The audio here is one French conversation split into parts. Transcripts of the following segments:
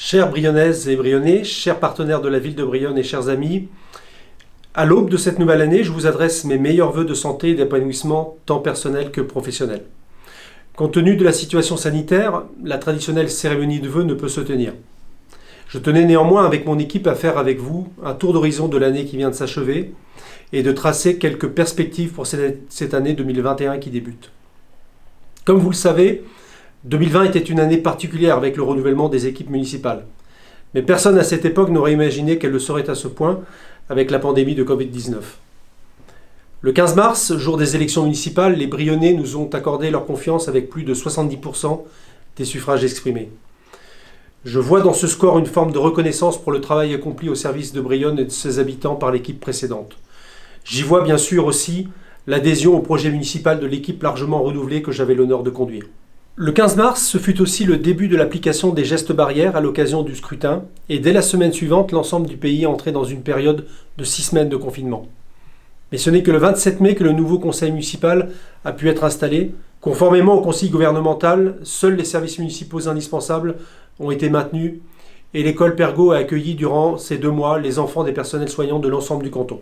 Chères Brionnaises et Brionnais, chers partenaires de la ville de Brionne et chers amis, à l'aube de cette nouvelle année, je vous adresse mes meilleurs vœux de santé et d'épanouissement tant personnel que professionnel. Compte tenu de la situation sanitaire, la traditionnelle cérémonie de vœux ne peut se tenir. Je tenais néanmoins avec mon équipe à faire avec vous un tour d'horizon de l'année qui vient de s'achever et de tracer quelques perspectives pour cette année 2021 qui débute. Comme vous le savez, 2020 était une année particulière avec le renouvellement des équipes municipales. Mais personne à cette époque n'aurait imaginé qu'elle le serait à ce point avec la pandémie de Covid-19. Le 15 mars, jour des élections municipales, les Brionnais nous ont accordé leur confiance avec plus de 70% des suffrages exprimés. Je vois dans ce score une forme de reconnaissance pour le travail accompli au service de Brionne et de ses habitants par l'équipe précédente. J'y vois bien sûr aussi l'adhésion au projet municipal de l'équipe largement renouvelée que j'avais l'honneur de conduire. Le 15 mars, ce fut aussi le début de l'application des gestes barrières à l'occasion du scrutin, et dès la semaine suivante, l'ensemble du pays entrait dans une période de 6 semaines de confinement. Mais ce n'est que le 27 mai que le nouveau conseil municipal a pu être installé. Conformément au conseil gouvernemental, seuls les services municipaux indispensables ont été maintenus, et l'école Pergaud a accueilli durant ces 2 mois les enfants des personnels soignants de l'ensemble du canton.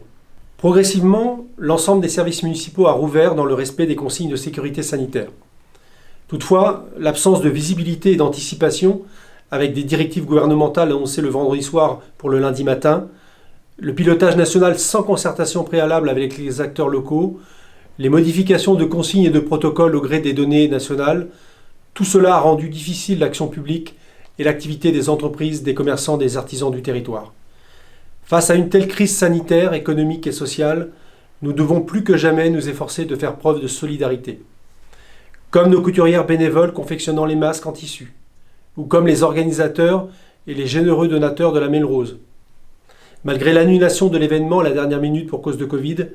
Progressivement, l'ensemble des services municipaux a rouvert dans le respect des consignes de sécurité sanitaire. Toutefois, l'absence de visibilité et d'anticipation, avec des directives gouvernementales annoncées le vendredi soir pour le lundi matin, le pilotage national sans concertation préalable avec les acteurs locaux, les modifications de consignes et de protocoles au gré des données nationales, tout cela a rendu difficile l'action publique et l'activité des entreprises, des commerçants, des artisans du territoire. Face à une telle crise sanitaire, économique et sociale, nous devons plus que jamais nous efforcer de faire preuve de solidarité. Comme nos couturières bénévoles confectionnant les masques en tissu, ou comme les organisateurs et les généreux donateurs de la Melrose. Malgré l'annulation de l'événement à la dernière minute pour cause de Covid,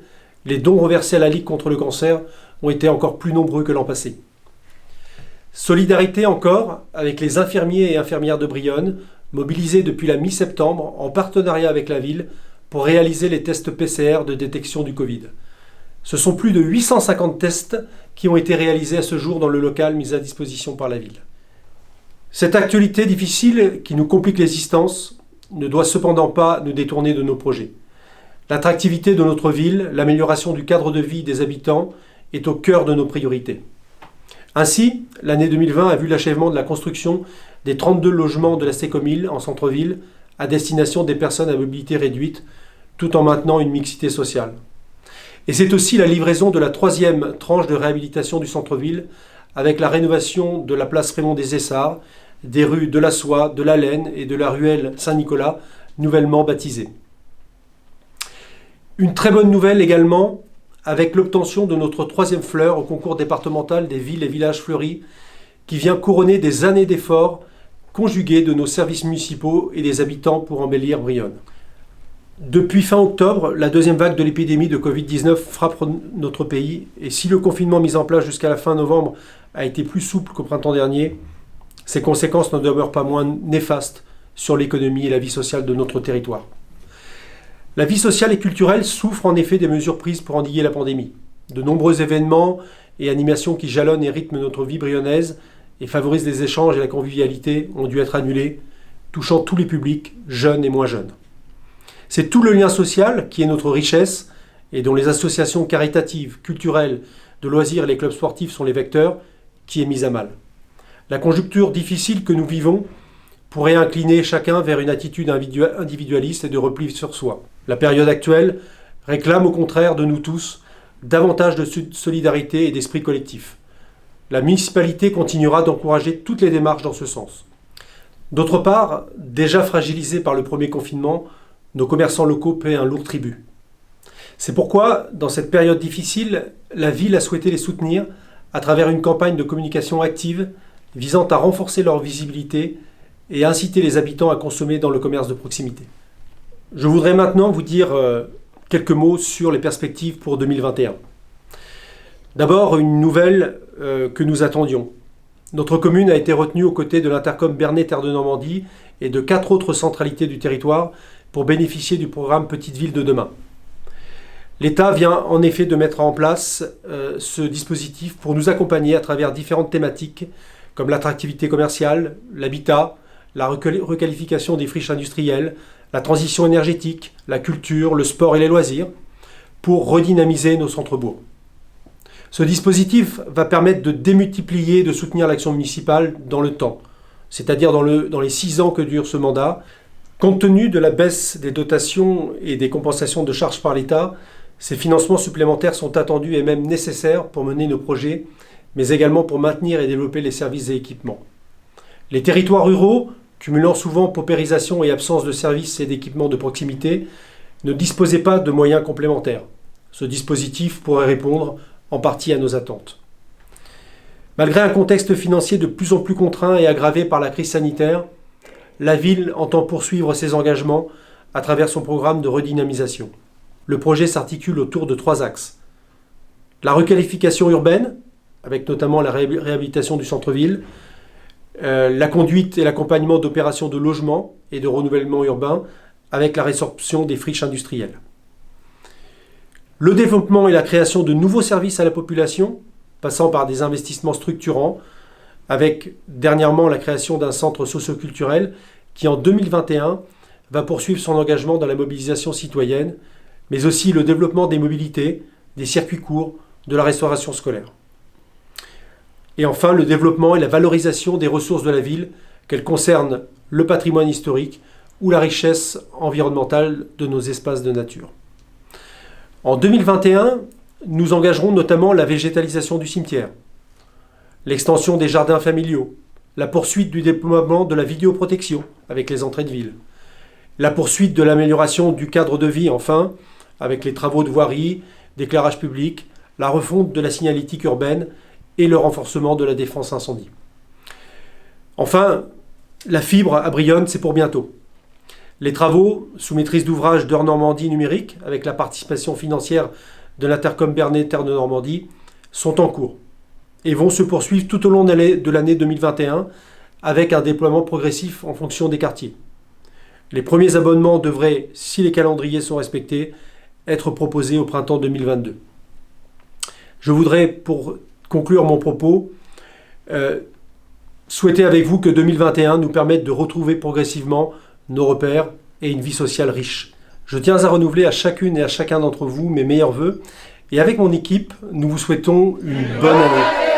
les dons reversés à la Ligue contre le cancer ont été encore plus nombreux que l'an passé. Solidarité encore avec les infirmiers et infirmières de Brionne, mobilisés depuis la mi-septembre en partenariat avec la ville pour réaliser les tests PCR de détection du Covid. Ce sont plus de 850 tests qui ont été réalisés à ce jour dans le local mis à disposition par la ville. Cette actualité difficile qui nous complique l'existence ne doit cependant pas nous détourner de nos projets. L'attractivité de notre ville, l'amélioration du cadre de vie des habitants est au cœur de nos priorités. Ainsi, l'année 2020 a vu l'achèvement de la construction des 32 logements de la Sécomil en centre-ville à destination des personnes à mobilité réduite, tout en maintenant une mixité sociale. Et c'est aussi la livraison de la 3e tranche de réhabilitation du centre-ville avec la rénovation de la place Raymond des Essarts, des rues de la Soie, de la Laine et de la ruelle Saint-Nicolas, nouvellement baptisées. Une très bonne nouvelle également avec l'obtention de notre 3e fleur au concours départemental des villes et villages fleuris qui vient couronner des années d'efforts conjugués de nos services municipaux et des habitants pour embellir Brionne. Depuis fin octobre, la 2e vague de l'épidémie de Covid-19 frappe notre pays et si le confinement mis en place jusqu'à la fin novembre a été plus souple qu'au printemps dernier, ses conséquences ne demeurent pas moins néfastes sur l'économie et la vie sociale de notre territoire. La vie sociale et culturelle souffre en effet des mesures prises pour endiguer la pandémie. De nombreux événements et animations qui jalonnent et rythment notre vie brionnaise et favorisent les échanges et la convivialité ont dû être annulés, touchant tous les publics, jeunes et moins jeunes. C'est tout le lien social qui est notre richesse et dont les associations caritatives, culturelles, de loisirs et les clubs sportifs sont les vecteurs, qui est mise à mal. La conjoncture difficile que nous vivons pourrait incliner chacun vers une attitude individualiste et de repli sur soi. La période actuelle réclame au contraire de nous tous davantage de solidarité et d'esprit collectif. La municipalité continuera d'encourager toutes les démarches dans ce sens. D'autre part, déjà fragilisés par le premier confinement, nos commerçants locaux paient un lourd tribut. C'est pourquoi, dans cette période difficile, la ville a souhaité les soutenir à travers une campagne de communication active visant à renforcer leur visibilité et inciter les habitants à consommer dans le commerce de proximité. Je voudrais maintenant vous dire quelques mots sur les perspectives pour 2021. D'abord, une nouvelle que nous attendions. Notre commune a été retenue aux côtés de l'Intercom Bernay-Terre de Normandie et de 4 autres centralités du territoire pour bénéficier du programme Petite Ville de demain. L'État vient en effet de mettre en place ce dispositif pour nous accompagner à travers différentes thématiques comme l'attractivité commerciale, l'habitat, la requalification des friches industrielles, la transition énergétique, la culture, le sport et les loisirs, pour redynamiser nos centres-bourgs. Ce dispositif va permettre de démultiplier et de soutenir l'action municipale dans le temps, c'est-à-dire dans les 6 ans que dure ce mandat. Compte tenu de la baisse des dotations et des compensations de charges par l'État, ces financements supplémentaires sont attendus et même nécessaires pour mener nos projets, mais également pour maintenir et développer les services et équipements. Les territoires ruraux, cumulant souvent paupérisation et absence de services et d'équipements de proximité, ne disposaient pas de moyens complémentaires. Ce dispositif pourrait répondre en partie à nos attentes. Malgré un contexte financier de plus en plus contraint et aggravé par la crise sanitaire, la ville entend poursuivre ses engagements à travers son programme de redynamisation. Le projet s'articule autour de 3 axes. La requalification urbaine, avec notamment la réhabilitation du centre-ville, la conduite et l'accompagnement d'opérations de logement et de renouvellement urbain, avec la résorption des friches industrielles. Le développement et la création de nouveaux services à la population, passant par des investissements structurants, avec dernièrement la création d'un centre socio-culturel qui en 2021 va poursuivre son engagement dans la mobilisation citoyenne, mais aussi le développement des mobilités, des circuits courts, de la restauration scolaire. Et enfin, le développement et la valorisation des ressources de la ville, qu'elles concernent le patrimoine historique ou la richesse environnementale de nos espaces de nature. En 2021, nous engagerons notamment la végétalisation du cimetière, l'extension des jardins familiaux, la poursuite du déploiement de la vidéoprotection avec les entrées de ville, la poursuite de l'amélioration du cadre de vie, enfin, avec les travaux de voirie, d'éclairage public, la refonte de la signalétique urbaine et le renforcement de la défense incendie. Enfin, la fibre à Brionne, c'est pour bientôt. Les travaux, sous maîtrise d'ouvrage d'Heure Normandie numérique, avec la participation financière de l'Intercom Bernay Terre de Normandie, sont en cours et vont se poursuivre tout au long de l'année 2021 avec un déploiement progressif en fonction des quartiers. Les premiers abonnements devraient, si les calendriers sont respectés, être proposés au printemps 2022. Je voudrais, pour conclure mon propos, souhaiter avec vous que 2021 nous permette de retrouver progressivement nos repères et une vie sociale riche. Je tiens à renouveler à chacune et à chacun d'entre vous mes meilleurs vœux et avec mon équipe, nous vous souhaitons une bonne année.